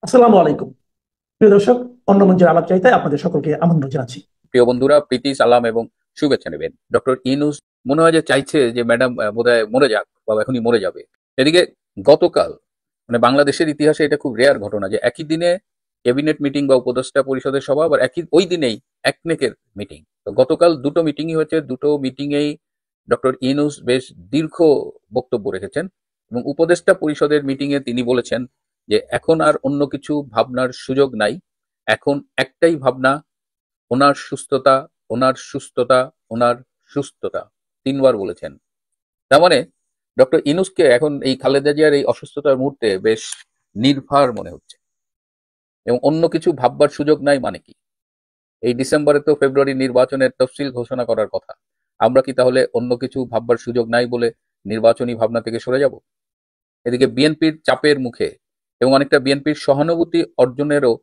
আসসালামু আলাইকুম। প্রিয় দর্শক, অন্য মঞ্চের আলাপ চাইতে আপনাদের সকলকে আমন্ত্রণ জানাচ্ছি। প্রিয় বন্ধুরা, প্রীতি সালাম এবং শুভেচ্ছা নেবেন। ডক্টর ইউনূস মনে হয় যে চাইছে যে ম্যাডাম বোধহয় মরে যাক বা এখনই মরে যাবে। এদিকে গতকাল মানে বাংলাদেশের ইতিহাসে এটা খুব রেয়ার ঘটনা যে একই দিনে ক্যাবিনেট মিটিং বা উপদেষ্টা পরিষদের সভা আবার একই ওই দিনেই একনেকের মিটিং। তো গতকাল দুটো মিটিংই হয়েছে, দুটো মিটিংয়েই ডক্টর ইউনূস বেশ দীর্ঘ বক্তব্য রেখেছেন এবং উপদেষ্টা পরিষদের মিটিংয়ে তিনি বলেছেন যে এখন আর অন্য কিছু ভাবনার সুযোগ নাই, এখন একটাই ভাবনা, ওনার সুস্থতা, ওনার সুস্থতা, ওনার সুস্থতা। ৩ বার বলেছেন। তার মানে ডক্টর ইউনূসকে এখন এই খালেদা জিয়ার এই অসুস্থতার মুহূর্তে বেশ নির্ভার মনে হচ্ছে এবং অন্য কিছু ভাববার সুযোগ নাই মানে কি? এই ডিসেম্বরে তো ফেব্রুয়ারি নির্বাচনের তফসিল ঘোষণা করার কথা। আমরা কি তাহলে অন্য কিছু ভাববার সুযোগ নাই বলে নির্বাচনী ভাবনা থেকে সরে যাব? এদিকে বিএনপির চাপের মুখে এবং অনেকটা বিএনপির সহানুভূতি অর্জনেরও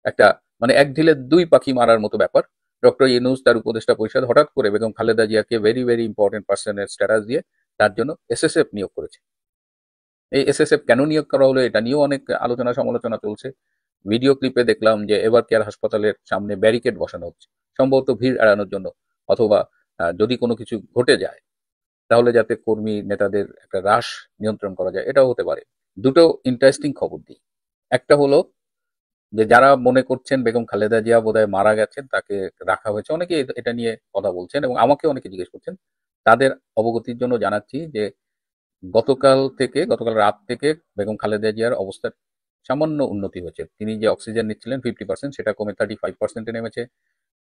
একটা মানে এক ঢিলে দুই পাখি মারার মতো ব্যাপার। ডক্টর ইউনূস তার উপদেষ্টা পরিষদ হঠাৎ করে বেগম খালেদা জিয়াকে ভেরি ভেরি ইম্পর্টেন্ট পার্সনের স্ট্যাটাস দিয়ে তার জন্য এসএসএফ নিয়োগ করেছে। এই এসএসএফ কেন নিয়োগ করা হলো এটা নিয়েও অনেক আলোচনা সমালোচনা চলছে। ভিডিও ক্লিপে দেখলাম যে এবার কেয়ার হাসপাতালের সামনে ব্যারিকেড বসানো হচ্ছে, সম্ভবত ভিড় এড়ানোর জন্য, অথবা যদি কোনো কিছু ঘটে যায় তাহলে যাতে কর্মী নেতাদের একটা হ্রাস নিয়ন্ত্রণ করা যায়, এটাও হতে পারে। দুটো ইন্টারেস্টিং খবর দিই। একটা হলো যে যারা মনে করছেন বেগম খালেদা জিয়া বোধহয় মারা গেছেন, তাকে রাখা হয়েছে, অনেকে এটা নিয়ে কথা বলছেন এবং আমাকে অনেকে জিজ্ঞেস করছেন, তাদের অবগতির জন্য জানাচ্ছি যে গতকাল রাত থেকে বেগম খালেদা জিয়ার অবস্থার সামান্য উন্নতি হয়েছে। তিনি যে অক্সিজেন নিচ্ছিলেন 50%, সেটা কমে 35%-এ নেমেছে।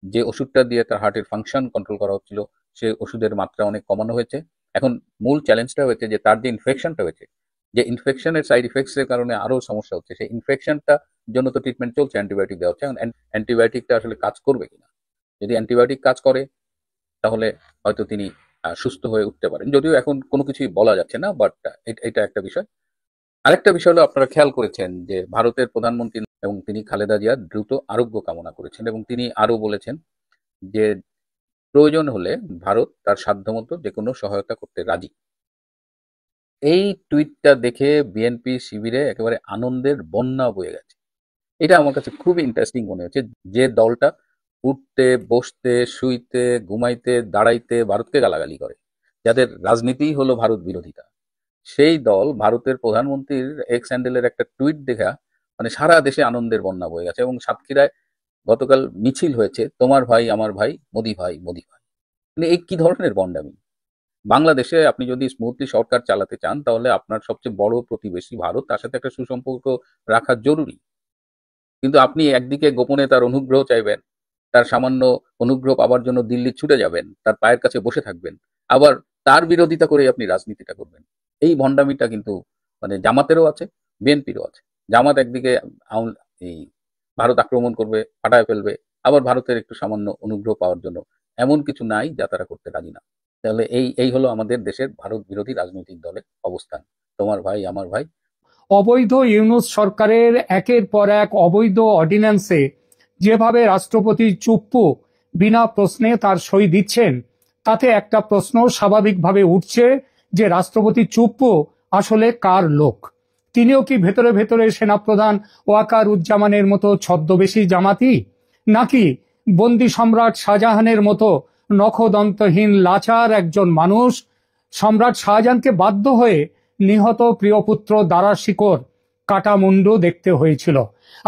যে ওষুধটা দিয়ে তার হার্টের ফাংশন কন্ট্রোল করা হচ্ছিল, সে ওষুধের মাত্রা অনেক কমানো হয়েছে। এখন মূল চ্যালেঞ্জটা হয়েছে যে তার যে ইনফেকশনটা হয়েছে, যে ইনফেকশনের সাইড ইফেক্টস এর কারণে আরো সমস্যা হচ্ছে, সেই ইনফেকশনটা জন্য তো ট্রিটমেন্ট চলছে, অ্যান্টিবায়োটিক দেওয়া হচ্ছে। এখন অ্যান্টিবায়োটিকটা আসলে কাজ করবে কিনা, যদি অ্যান্টিবায়োটিক কাজ করে তাহলে হয়তো তিনি সুস্থ হয়ে উঠতে পারেন, যদিও এখন কোনো কিছুই বলা যাচ্ছে না, বাট এটা একটা বিষয়। আরেকটা বিষয় হলো, আপনারা খেয়াল করেছেন যে ভারতের প্রধানমন্ত্রী এবং তিনি খালেদা জিয়ার দ্রুত আরোগ্য কামনা করেছেন এবং তিনি আরো বলেছেন যে প্রয়োজন হলে ভারত তার সাধ্যমতো যে কোনো সহায়তা করতে রাজি। এই টুইটটা দেখে বিএনপি শিবিরে একেবারে আনন্দের বন্যা বয়ে গেছে। এটা আমার কাছে খুবই ইন্টারেস্টিং মনে হচ্ছে। যে দলটা উঠতে, বসতে, শুইতে, ঘুমাইতে, দাঁড়াইতে ভারতকে গালাগালি করে, যাদের রাজনীতিই হলো ভারত বিরোধিতা, সেই দল ভারতের প্রধানমন্ত্রীর এক্স হ্যান্ডেলের একটা টুইট দেখা মানে সারা দেশে আনন্দের বন্যা বয়ে গেছে। এবং সাতক্ষীরায় গতকাল মিছিল হয়েছে, তোমার ভাই আমার ভাই, মোদি ভাই মোদি ভাই। মানে এই কি ধরনের বন্ডামি? বাংলাদেশে আপনি যদি স্মুথলি সরকার চালাতে চান তাহলে আপনার সবচেয়ে বড় প্রতিবেশী ভারত, তার সাথে একটা সুসম্পর্ক রাখা জরুরি। কিন্তু আপনি একদিকে গোপনে তার অনুগ্রহ চাইবেন, তার সামান্য অনুগ্রহ পাবার জন্য দিল্লি ছুটে যাবেন, তার পায়ের কাছে বসে থাকবেন, আবার তার বিরোধিতা করে আপনি রাজনীতিটা করবেন। এই ভণ্ডামিটা কিন্তু মানে জামাতেরও আছে, বিএনপিরও আছে। জামাত একদিকে এই ভারত আক্রমণ করবে, ফাটায় ফেলবে, আবার ভারতের একটু সামান্য অনুগ্রহ পাওয়ার জন্য এমন কিছু নাই যা তারা করতে রাজি না। তাহলে এই এই হলো আমাদের দেশের ভারত বিরোধী রাজনৈতিক দলের অবস্থান। তোমার ভাই আমার ভাই। অবৈধ ইউনূস সরকারের একের পর এক অবৈধ অর্ডিন্যান্সে যেভাবে রাষ্ট্রপতি চুপ্পু বিনা প্রশ্নে তার সই দিচ্ছেন, তাতে একটা প্রশ্ন স্বাভাবিকভাবে উঠছে যে রাষ্ট্রপতি চুপ্পু আসলে কার লোক? তিনিও কি ভেতরে ভেতরে সেনাপ্রধান ওয়াকার উজ্জামানের মতো ছদ্মবেশী জামাতি, নাকি বন্দি সম্রাট শাহজাহানের মতো নখদন্তহীন লাচার একজন মানুষ? সম্রাট শাহজাহানকে বাধ্য হয়ে নিহত প্রিয়পুত্র দারা শিকর কাটা মুন্ডু দেখতে হয়েছিল।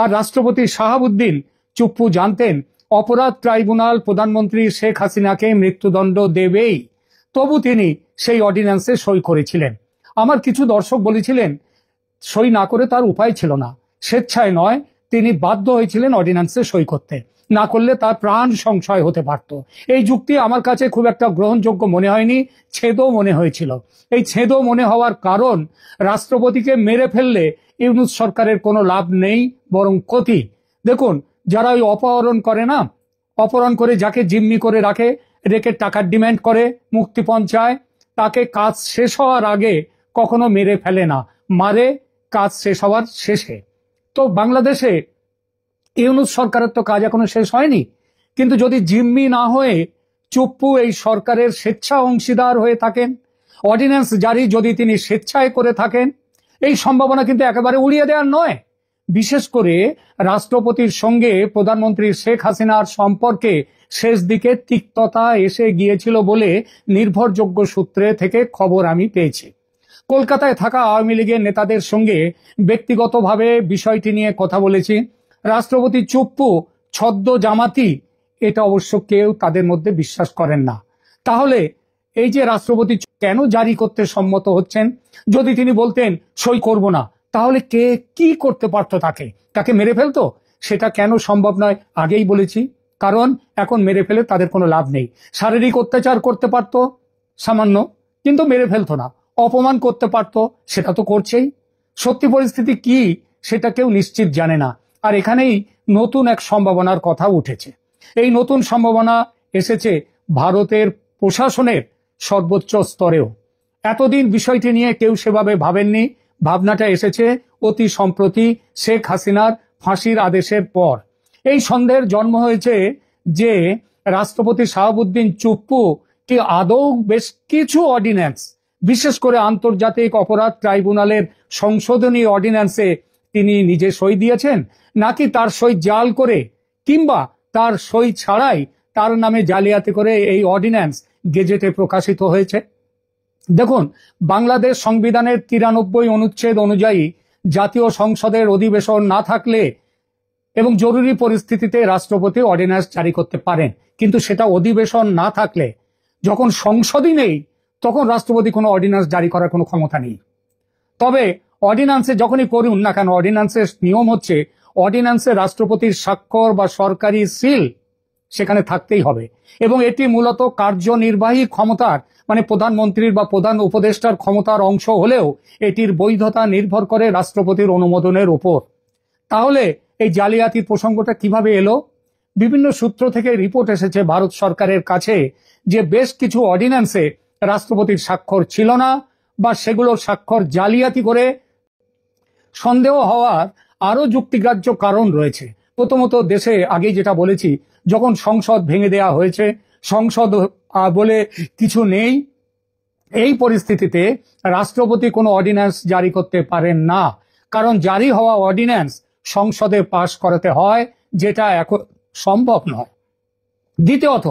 আর রাষ্ট্রপতি শাহাবুদ্দিন চুপ্পু জানতেন অপরাধ ট্রাইব্যুনাল প্রধানমন্ত্রী শেখ হাসিনাকে মৃত্যুদণ্ড দেবেই, তবু তিনি সেই অর্ডিন্যান্সে সই করেছিলেন। আমার কিছু দর্শক বলেছিলেন সই না করে তার উপায় ছিল না, স্বেচ্ছায় নয়, তিনি বাধ্য হয়েছিলেন অর্ডিন্যান্সে সই করতে, না করলে তার প্রাণ সংশয় হতে পারত। এই যুক্তি আমার কাছে খুব একটা গ্রহণযোগ্য মনে হয়নি, ছেদও মনে হয়েছিল। এই ছেদও মনে হওয়ার কারণ, রাষ্ট্রপতিকে মেরে ফেললে ইউনূস সরকারের কোনো লাভ নেই, বরং ক্ষতি। দেখুন, যারা ওই অপহরণ করে না, অপহরণ করে যাকে জিম্মি করে রাখে, রেখে টাকার ডিমান্ড করে, মুক্তিপণ চায়, তাকে কাজ শেষ হওয়ার আগে কখনো মেরে ফেলে না, মারে কাজ শেষ হওয়ার শেষে। তো বাংলাদেশে ইউনূস সরকারের তো কাজ এখনো শেষ হয়নি, কিন্তু যদি জিম্মি না হয়ে চুপ্পু এই সরকারের স্বেচ্ছা অংশীদার হয়ে থাকেন, অর্ডিন্যান্স জারি যদি তিনি স্বেচ্ছায় করে থাকেন, এই সম্ভাবনা কিন্তু একেবারে উড়িয়ে দেওয়ার নয়। বিশেষ করে রাষ্ট্রপতির সঙ্গে প্রধানমন্ত্রী শেখ হাসিনার সম্পর্কে শেষ দিকে তিক্ততা এসে গিয়েছিল বলে নির্ভরযোগ্য সূত্রে থেকে খবর আমি পেয়েছি। কলকাতায় থাকা আওয়ামী লীগের নেতাদের সঙ্গে ব্যক্তিগতভাবে বিষয়টি নিয়ে কথা বলেছি। রাষ্ট্রপতি চুপ্পু ছদ্ম জামাতি, এটা অবশ্য কেউ তাদের মধ্যে বিশ্বাস করেন না। তাহলে এই যে রাষ্ট্রপতি কেন জারি করতে সম্মত হচ্ছেন? যদি তিনি বলতেন সই করব না, তাহলে কে কি করতে পারতো? তাকে মেরে ফেলতো? সেটা কেন সম্ভব নয় আগেই বলেছি, কারণ এখন মেরে ফেলে তাদের কোনো লাভ নেই। শারীরিক অত্যাচার করতে পারতো সামান্য, কিন্তু মেরে ফেলতো না। অপমান করতে পারতো, সেটা তো করছেই। সত্যি পরিস্থিতি কি সেটা কেউ নিশ্চিত জানে না। আর এখানেই নতুন এক সম্ভাবনার কথা উঠেছে। এই নতুন সম্ভাবনা এসেছে ভারতের প্রশাসনের সর্বোচ্চ স্তরেও। এতদিন বিষয়টি নিয়ে কেউ সেভাবে ভাবেননি। ভাবনাটা এসেছে অতি সম্প্রতি শেখ হাসিনার ফাঁসির আদেশের পর। এই সন্দেহের জন্ম হয়েছে যে রাষ্ট্রপতি শাহাবুদ্দিন চুপ্পু কি আদৌ বেশ কিছু অর্ডিন্যান্স, বিশেষ করে আন্তর্জাতিক অপরাধ ট্রাইব্যুনালের সংশোধনী অর্ডিন্যান্সে তিনি নিজে সই দিয়েছেন, নাকি তার সই জাল করে কিংবা তার সই ছাড়াই তার নামে জালিয়াতি করে এই অর্ডিন্যান্স গেজেটে প্রকাশিত হয়েছে। দেখুন, বাংলাদেশ সংবিধানের 93 অনুচ্ছেদ অনুযায়ী জাতীয় সংসদের অধিবেশন না থাকলে এবং জরুরি পরিস্থিতিতে রাষ্ট্রপতি অর্ডিন্যান্স জারি করতে পারেন, কিন্তু সেটা অধিবেশন না থাকলে, যখন সংসদই নেই, তখন রাষ্ট্রপতি কোনো অর্ডিন্যান্স জারি করার কোনো ক্ষমতা নেই। তবে অর্ডিন্যান্সে যখনই করুন না কেন, অর্ডিন্যান্সের নিয়ম হচ্ছে অর্ডিন্যান্সে রাষ্ট্রপতির স্বাক্ষর বা সরকারি সিল সেখানে থাকতেই হবে, এবং এটি মূলত কার্যনির্বাহী ক্ষমতার মানে প্রধানমন্ত্রীর বা প্রধান উপদেষ্টার ক্ষমতার অংশ হলেও এটির বৈধতা নির্ভর করে রাষ্ট্রপতির অনুমোদনের উপর। তাহলে এই জালিয়াতির প্রসঙ্গটা কিভাবে এলো? বিভিন্ন সূত্র থেকে রিপোর্ট এসেছে ভারত সরকারের কাছে যে বেশ কিছু অর্ডিন্যান্সে রাষ্ট্রপতির স্বাক্ষর ছিল না, বা সেগুলোর স্বাক্ষর জালিয়াতি করে সন্দেহ হওয়ার আরো যুক্তিগ্রাহ্য কারণ রয়েছে। প্রথমত, দেশে আগেই যেটা বলেছি, যখন সংসদ ভেঙে দেওয়া হয়েছে, সংসদ বলে কিছু নেই, এই পরিস্থিতিতে রাষ্ট্রপতি কোনো অর্ডিন্যান্স জারি করতে পারেন না, কারণ জারি হওয়া অর্ডিন্যান্স সংসদে পাশ করাতে হয়, যেটা এখন সম্ভব নয়। দ্বিতীয়ত,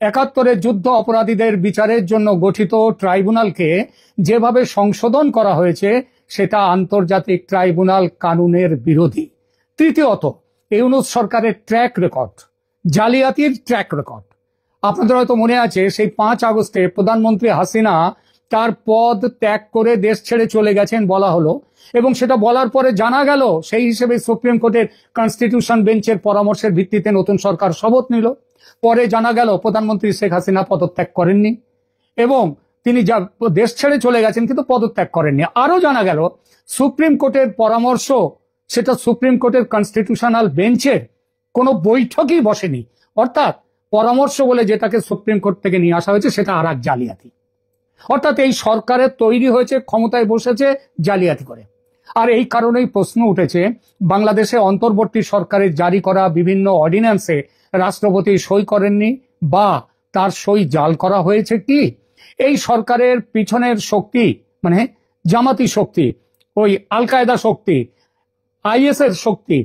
71-এর যুদ্ধ অপরাধীদের বিচারের জন্য গঠিত ট্রাইব্যুনালকে যেভাবে সংশোধন করা হয়েছে সেটা আন্তর্জাতিক ট্রাইব্যুনাল কানুনের বিরোধী। তৃতীয়ত, ইউনূস সরকারের ট্র্যাক রেকর্ড, জালিয়াতির ট্র্যাক রেকর্ড। আপনাদের হয়তো মনে আছে, সেই 5 আগস্টে প্রধানমন্ত্রী হাসিনা তার পদ ত্যাগ করে দেশ ছেড়ে চলে গেছেন বলা হলো, এবং সেটা বলার পরে জানা গেল সেই হিসেবে সুপ্রিম কোর্টের কনস্টিটিউশন বেঞ্চের পরামর্শের ভিত্তিতে নতুন সরকার শপথ নিল। পরে জানা গেল প্রধানমন্ত্রী শেখ হাসিনা পদত্যাগ করেননি, এবং তিনি দেশ ছেড়ে চলে গেছেন কিন্তু পদত্যাগ করেননি। আরো জানা গেল সুপ্রিম কোর্টের পরামর্শ, সেটা সুপ্রিম কোর্টের কনস্টিটিউশনাল বেঞ্চের কোনো বৈঠকই বসেনি। অর্থাৎ পরামর্শ বলে যেটাকে সুপ্রিম কোর্ট থেকে নিয়ে আসা হয়েছে সেটা আর এক জালিয়াতি। অর্থাৎ এই সরকারের তৈরি হয়েছে, ক্ষমতায় বসেছে জালিয়াতি করে। আর এই কারণেই প্রশ্ন উঠেছে, বাংলাদেশে অন্তর্বর্তী সরকারের জারি করা বিভিন্ন অর্ডিন্যান্সে রাষ্ট্রপতি সই করেননি বা তার সই জাল করা হয়েছে কি? এই সরকারের পিছনের শক্তি মানে জামাতি শক্তি, ওই আল কায়দা শক্তি, IS এর শক্তি,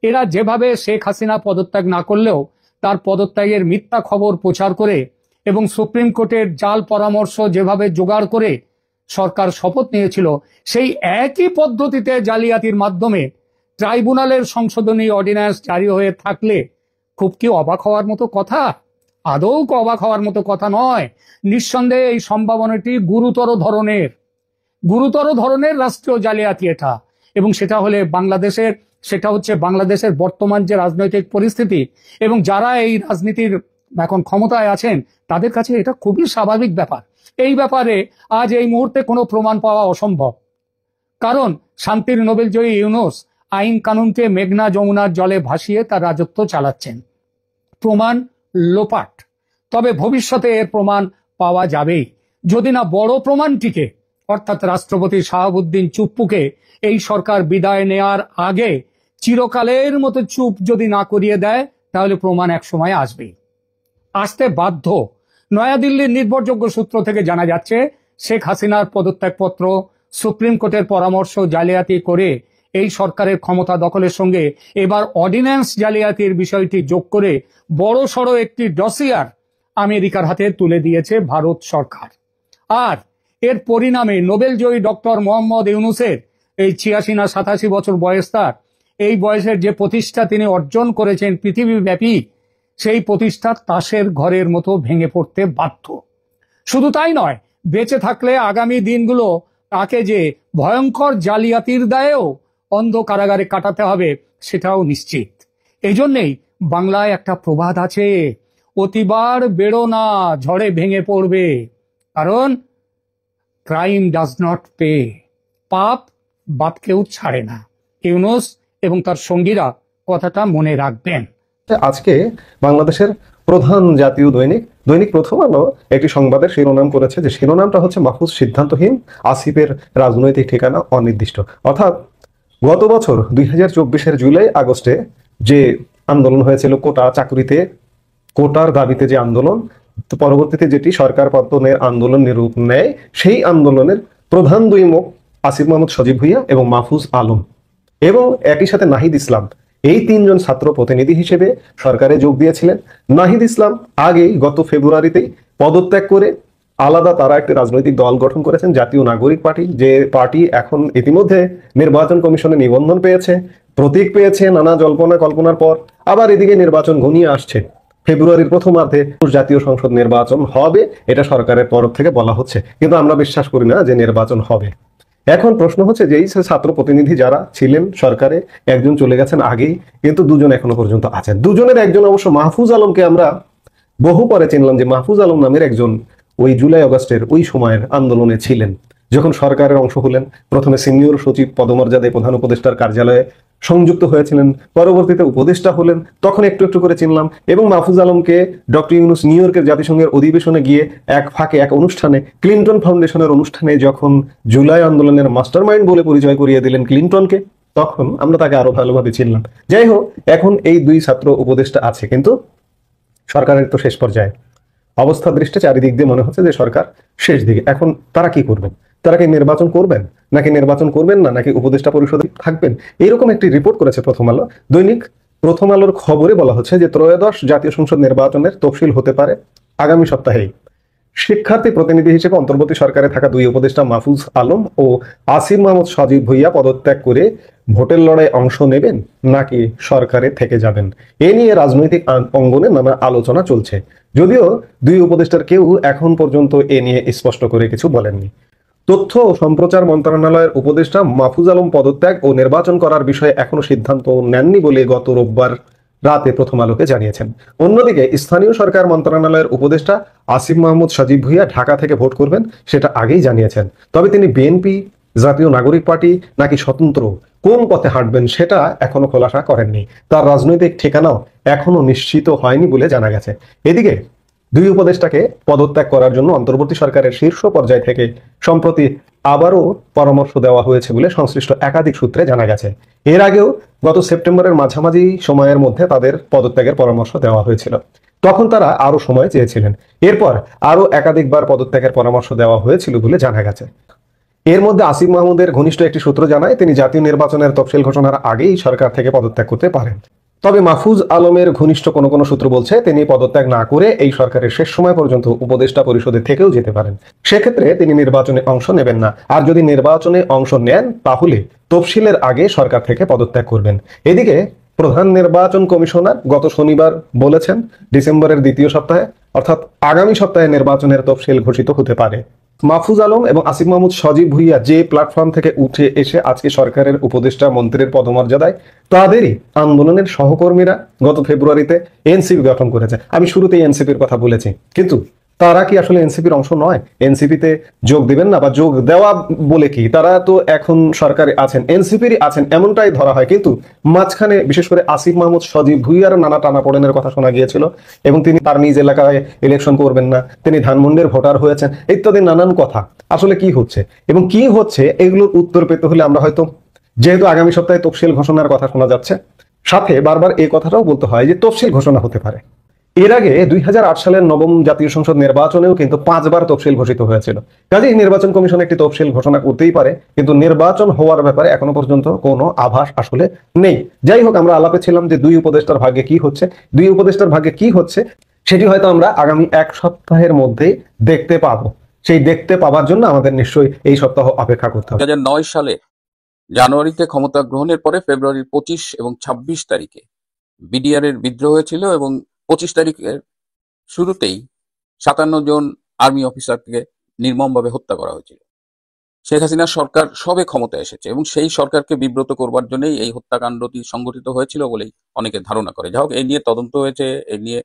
এরা যেভাবে শেখ হাসিনা পদত্যাগ না করলেও তার পদত্যাগের মিথ্যা খবর প্রচার করে এবং সুপ্রিম কোর্টের জাল পরামর্শ যেভাবে জোগাড় করে সরকার শপথ নিয়েছিল, সেই একই পদ্ধতিতে জালিয়াতির মাধ্যমে ট্রাইব্যুনালের সংশোধনী অর্ডিন্যান্স জারি হয়ে থাকলে খুব কি অবাক হওয়ার মতো কথা? আদৌ অবাক হওয়ার মতো কথা নয়। নিঃসন্দেহে এই সম্ভাবনাটি গুরুতর ধরনের রাষ্ট্রীয় জালিয়াতি এটা, এবং সেটা হচ্ছে বাংলাদেশের বর্তমান যে রাজনৈতিক পরিস্থিতি এবং যারা এই রাজনীতির এখন ক্ষমতায় আছেন তাদের কাছে এটা খুবই স্বাভাবিক ব্যাপার। এই ব্যাপারে আজ এই মুহূর্তে কোনো প্রমাণ পাওয়া অসম্ভব, কারণ শান্তির নোবেলজয়ী ইউনূস আইন কানুনকে মেঘনা যমুনার জলে ভাসিয়ে তার রাজত্ব চালাচ্ছেন। প্রমাণ লোপাট, তবে ভবিষ্যতে এর প্রমাণ পাওয়া যাবেই, যদি না বড় প্রমাণটিকে অর্থাৎ রাষ্ট্রপতি শাহাবুদ্দিন চুপ্পুকে এই সরকার বিদায় নেয়ার আগে চিরকালের মতো চুপ যদি না করিয়ে দেয়, তাহলে প্রমাণ এক সময় আসতে বাধ্য। নয়াদিল্লির নির্ভরযোগ্য সূত্র থেকে জানা যাচ্ছে, শেখ হাসিনার পদত্যাগপত্র সুপ্রিম কোর্টের পরামর্শ জালিয়াতি করে এই সরকারের ক্ষমতা দখলের সঙ্গে এবার অর্ডিন্যান্স জালিয়াতির বিষয়টি যোগ করে বড়সড় একটি ডসিয়ার আমেরিকার হাতে তুলে দিয়েছে ভারত সরকার। আর এর পরিণামে নোবেলজয়ী ডক্টর মোহাম্মদ ইউনূসের এই ৮৬ না ৮৭ বছর বয়স তার, এই বয়সের যে প্রতিষ্ঠা তিনি অর্জন করেছেন পৃথিবীব্যাপী, সেই প্রতিষ্ঠা তাসের ঘরের মতো ভেঙে পড়তে বাধ্য। শুধু তাই নয়, বেঁচে থাকলে আগামী দিনগুলো তাকে যে ভয়ঙ্কর জালিয়াতির দায়েও অন্ধ কারাগারে কাটাতে হবে সেটাও নিশ্চিত। এই জন্যেই বাংলায় একটা প্রবাদ আছে, অতিবার বেরো না, ঝড়ে ভেঙে পড়বে। কারণ ক্রাইম ডাজ নট পে, পাপ বাপকেও ছাড়ে না। ইউনূস এবং তার সঙ্গীরা কথাটা মনে রাখবেন। আজকে বাংলাদেশের প্রধান জাতীয় দৈনিক প্রথম আলো একটি সংবাদের শিরোনাম করেছে, যে শিরোনামটা হচ্ছে মাহফুজ সিদ্ধান্তহীন, আসিফের রাজনৈতিক ঠিকানা অনির্দিষ্ট। অর্থাৎ গত বছর 2024-এর জুলাই আগস্টে যে আন্দোলন হয়েছিল কোটা চাকরিতে, কোটার দাবিতে যে আন্দোলন, তো পরবর্তীতে যেটি সরকার পতনের আন্দোলনের রূপ নেয়, সেই আন্দোলনের প্রধান দুই মুখ আসিফ মাহমুদ সজীব ভুঁইয়া এবং মাহফুজ আলম এবং একই সাথে নাহিদ ইসলাম, এই তিনজন ছাত্র প্রতিনিধি হিসেবে সরকারে যোগ দিয়েছিলেন। নাহিদ ইসলাম আগেই গত ফেব্রুয়ারিতেই পদত্যাগ করে আলাদা তারা একটি রাজনৈতিক দল গঠন করেছেন, জাতীয় নাগরিক পার্টি, যে পার্টি এখন ইতিমধ্যে নির্বাচন কমিশনে নিবন্ধন পেয়েছে, প্রতীক পেয়েছে নানা জল্পনা কল্পনার পর। আবার এদিকে নির্বাচন ঘনিয়ে আসছে, ফেব্রুয়ারির প্রথমার্ধে জাতীয় সংসদ নির্বাচন হবে, এটা সরকারের তরফ থেকে বলা হচ্ছে, কিন্তু আমরা বিশ্বাস করি না যে নির্বাচন হবে। এখন প্রশ্ন হচ্ছে যে এই ছাত্র প্রতিনিধি যারা ছিলেন সরকারে, একজন চলে গেছেন আগেই, কিন্তু দুজন এখনো পর্যন্ত আছেন। দুজনের একজন অবশ্য মাহফুজ আলমকে আমরা বহু পরে চিনলাম, যে মাহফুজ আলম নামের একজন ওই জুলাই আগস্টের ওই সময়ের আন্দোলনে ছিলেন, যখন সরকারের অংশ হলেন। প্রথমে সিনিয়র সচিব পদমর্যাদায় প্রধান উপদেষ্টার কার্যালয়ে সংযুক্ত হয়েছিলেন, পরবর্তীতে উপদেষ্টা হলেন, তখন একটু একটু করে চিনলাম। এবং মাহফুজ আলমকে ডক্টর ইউনূস নিউ ইয়র্কের জাতিসংঘের অধিবেশনে গিয়ে এক ফাঁকে এক অনুষ্ঠানে, ক্লিনটন ফাউন্ডেশনের অনুষ্ঠানে, যখন জুলাই আন্দোলনের মাস্টারমাইন্ড বলে পরিচয় করিয়ে দিলেন ক্লিনটনকে, তখন আমরা তাকে আরো ভালোভাবে চিনলাম। যাই হোক, এখন এই দুই ছাত্র উপদেষ্টা আছে, কিন্তু সরকারের তো শেষ পর্যায়ে অবস্থা দৃষ্টি চারিদিক দিয়ে মনে হচ্ছে যে সরকার শেষ দিকে। এখন তারা কি করবেন? তারা কি নির্বাচন করবেন, নাকি নির্বাচন করবেন না, নাকি উপদেষ্টা পরিষদে থাকবেন? এইরকম একটি রিপোর্ট করেছে প্রথম আলো। দৈনিক প্রথম আলোর খবরে বলা হচ্ছে যে ত্রয়োদশ জাতীয় সংসদ নির্বাচনের তফসিল হতে পারে আগামী সপ্তাহেই। শিক্ষার্থী প্রতিনিধি হিসেবে অন্তর্বর্তী সরকারে থাকা দুই উপদেষ্টা মাহফুজ আলম ও আসিফ মাহমুদ সজীব ভুঁইয়া পদত্যাগ করে ভোটের লড়াই অংশ নেবেন নাকি সরকারে থেকে যাবেন, এ নিয়ে রাজনৈতিক অঙ্গনে নানা আলোচনা চলছে। যদিও দুই উপদেষ্টার কেউ এখন পর্যন্ত এ নিয়ে স্পষ্ট করে কিছু বলেননি। তথ্য ও সম্প্রচার মন্ত্রণালয়ের উপদেষ্টা মাহফুজ আলম পদত্যাগ ও নির্বাচন করার বিষয়ে এখনো সিদ্ধান্ত নেননি বলে গত রোববার রাতে প্রথম আলোকে জানিয়েছেন। অন্যদিকে স্থানীয় সরকার মন্ত্রণালয়ের উপদেষ্টা আসিফ মাহমুদ সজীব ভুঁইয়া ঢাকা থেকে ভোট করবেন সেটা আগেই জানিয়েছেন। তবে তিনি বিএনপি, জাতীয় নাগরিক পার্টি নাকি স্বতন্ত্র কোন পথে হাঁটবেন সেটা এখনো খোলাসা করেননি। তার রাজনৈতিক ঠিকানাও এখনো নিশ্চিত হয়নি বলে জানা গেছে। এদিকে দুই উপদেষ্টাকে পদত্যাগ করার জন্য অন্তর্বর্তী সরকারের শীর্ষ পর্যায় থেকে সম্প্রতি আবারও পরামর্শ দেওয়া হয়েছে বলে সংশ্লিষ্ট একাধিক সূত্রে জানা গেছে। এর আগেও গত সেপ্টেম্বরের মাঝামাঝি সময়ের মধ্যে তাদের পদত্যাগের পরামর্শ দেওয়া হয়েছিল, তখন তারা আরো সময় চেয়েছিলেন। এরপর আরো একাধিকবার পদত্যাগের পরামর্শ দেওয়া হয়েছিল বলে জানা গেছে। এর মধ্যে আসিফ মাহমুদের ঘনিষ্ঠ একটি সূত্র জানায় তিনি জাতীয় নির্বাচনের তফসিল ঘোষণার আগেই সরকার থেকে পদত্যাগ করতে পারেন। তবে মাহফুজ আলমের ঘনিষ্ঠ কোনো সূত্র বলছে তিনি পদত্যাগ না করে এই সরকারের শেষ সময় পর্যন্ত উপদেষ্টা পরিষদে থেকেও যেতে পারেন। সেক্ষেত্রে তিনি নির্বাচনে অংশ নেবেন না, আর যদি নির্বাচনে অংশ নেন তাহলে তফসিলের আগে সরকার থেকে পদত্যাগ করবেন। এদিকে প্রধান নির্বাচন কমিশনার গত শনিবার বলেছেন ডিসেম্বরের দ্বিতীয় সপ্তাহে অর্থাৎ আগামী সপ্তাহে নির্বাচনের তফসিল ঘোষিত হতে পারে। মাহফুজ আলম এবং আসিফ মাহমুদ সজীব ভুঁইয়া যে প্ল্যাটফর্ম থেকে উঠে এসে আজকে সরকারের উপদেষ্টা মন্ত্রীর পদমর্যাদায়, তাদেরই আন্দোলনের সহকর্মীরা গত ফেব্রুয়ারিতে এনসিপি গঠন করেছে। আমি শুরুতেই এনসিপির কথা বলেছি, কিন্তু তারা কি আসলে এনসিপির অংশ নয়? এনসিপিতে যোগ দিবেন না, বা যোগ দেওয়া বলে কি, তারা তো এখন সরকারে আছেন, এনসিপিরই আছেন এমনটাই ধরা হয়। কিন্তু মাঝখানে বিশেষ করে আসিফ মাহমুদ সজীব ভুঁইয়ার নানা টানাপোড়েনের কথা শোনা গিয়েছিল, এবং তিনি তার নিজ এলাকায় ইলেকশন করবেন না, তিনি ধানমন্ডির ভোটার হয়েছেন, ইত্যাদি নানান কথা। আসলে কি হচ্ছে এবং কি হচ্ছে এগুলোর উত্তর পেতে হলে আমরা হয়তো, যেহেতু আগামী সপ্তাহে তফসিল ঘোষণার কথা শোনা যাচ্ছে, সাথে বারবার এই কথাটাও বলতে হয় যে তফসিল ঘোষণা হতে পারে। এর আগে 2008 সালের নবম জাতীয় সংসদ নির্বাচনেও কিন্তু 5বার তফসিল ঘোষিত হয়েছিল। কাজেই নির্বাচন কমিশন একটি তফসিল ঘোষণা করতেই পারে, কিন্তু নির্বাচন হওয়ার ব্যাপারে এখনো পর্যন্ত কোনো আভাস আসলে নেই। যাই হোক, আমরা আলাপে ছিলাম যে দুই উপদেষ্টার ভাগ্যে কি হচ্ছে, সেটি হয়তো আমরা আগামী 1 সপ্তাহের মধ্যেই দেখতে পাবো। সেই দেখতে পাওয়ার জন্য আমাদের নিশ্চয়ই এই সপ্তাহ অপেক্ষা করতে হবে। 2009 সালে জানুয়ারিতে ক্ষমতা গ্রহণের পরে ফেব্রুয়ারির 25 এবং 26 তারিখে বিডিআর এর বিদ্রোহ হয়েছিল এবং 25 তারিখের শুরুতেই 57 জন আর্মি অফিসারকে নির্মমভাবে হত্যা করা হয়েছিল। শেখ হাসিনার সরকার সবে ক্ষমতায় এসেছে এবং সেই সরকারকে বিব্রত করবার জন্যই এই হত্যাকাণ্ডটি সংঘটিত হয়েছিল বলেই অনেকে ধারণা করে। যাই হোক, এই নিয়ে তদন্ত হয়েছে, এই নিয়ে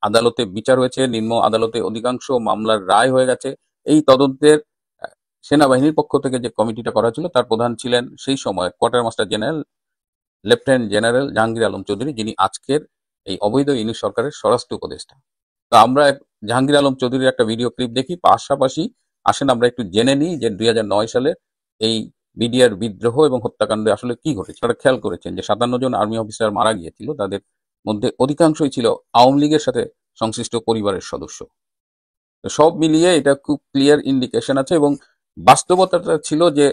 আদালতে বিচার হয়েছে, নিম্ন আদালতে অধিকাংশ মামলার রায় হয়ে গেছে। এই তদন্তের সেনাবাহিনীর পক্ষ থেকে যে কমিটিটা করা ছিল তার প্রধান ছিলেন সেই সময় quarter master general lieutenant general Jahangir Alam Chowdhury, যিনি আজকের এই অবৈধ ইউনূস সরকারের স্বরাষ্ট্র উপদেষ্টা। তো আমরা জাহাঙ্গীর আলম চৌধুরীর একটা ভিডিও ক্লিপ দেখি, পাশাপাশি আসেন আমরা একটু জেনে নিই যে 2009 সালে এই বিডিআর বিদ্রোহ এবং হত্যাকাণ্ডে আসলে কি ঘটেছে। আপনারা খেয়াল করেছেন যে 57 জন আর্মি অফিসার মারা গিয়েছিল, তাদের মধ্যে অধিকাংশই ছিল আওয়ামী লীগের সাথে সংশ্লিষ্ট পরিবারের সদস্য। তো সব মিলিয়ে এটা খুব ক্লিয়ার ইন্ডিকেশন আছে এবং বাস্তবতাটা ছিল যে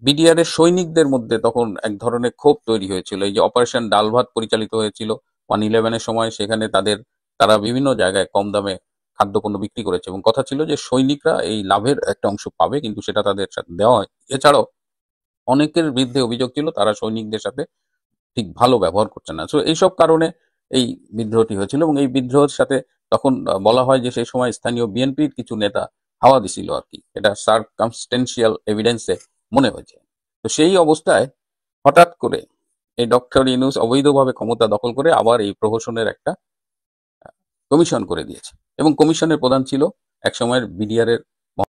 বিডিআর এর সৈনিকদের মধ্যে তখন এক ধরনের ক্ষোভ তৈরি হয়েছিল। এই যে অপারেশন ডাল ভাত পরিচালিত হয়েছিল 111 সময়, সেখানে তারা বিভিন্ন জায়গায় কম দামে খাদ্যপণ্য বিক্রি করেছে এবং কথা ছিল যে সৈনিকরা এই লাভের একটা অংশ পাবে, কিন্তু সেটা তাদের সাথে দেওয়া হয়। এছাড়াও অনেকের বিরুদ্ধে অভিযোগ ছিল তারা সৈনিকদের সাথে ঠিক ভালো ব্যবহার করছে না। সো এইসব কারণে এই বিদ্রোহটি হয়েছিল এবং এই বিদ্রোহের সাথে তখন বলা হয় যে সেই সময় স্থানীয় বিএনপির কিছু নেতা হাওয়া দিছিল আর কি, এটা সার্কামস্টেন্সিয়াল এভিডেন্সে মনে হয়েছে। তো সেই অবস্থায় হঠাৎ করে এই ডক্টর ইউনূস অবৈধভাবে ক্ষমতা দখল করে আবার এই প্রহসনের একটা কমিশন করে দিয়েছে এবং কমিশনের প্রধান ছিল এক সময়ের বিডিআর এর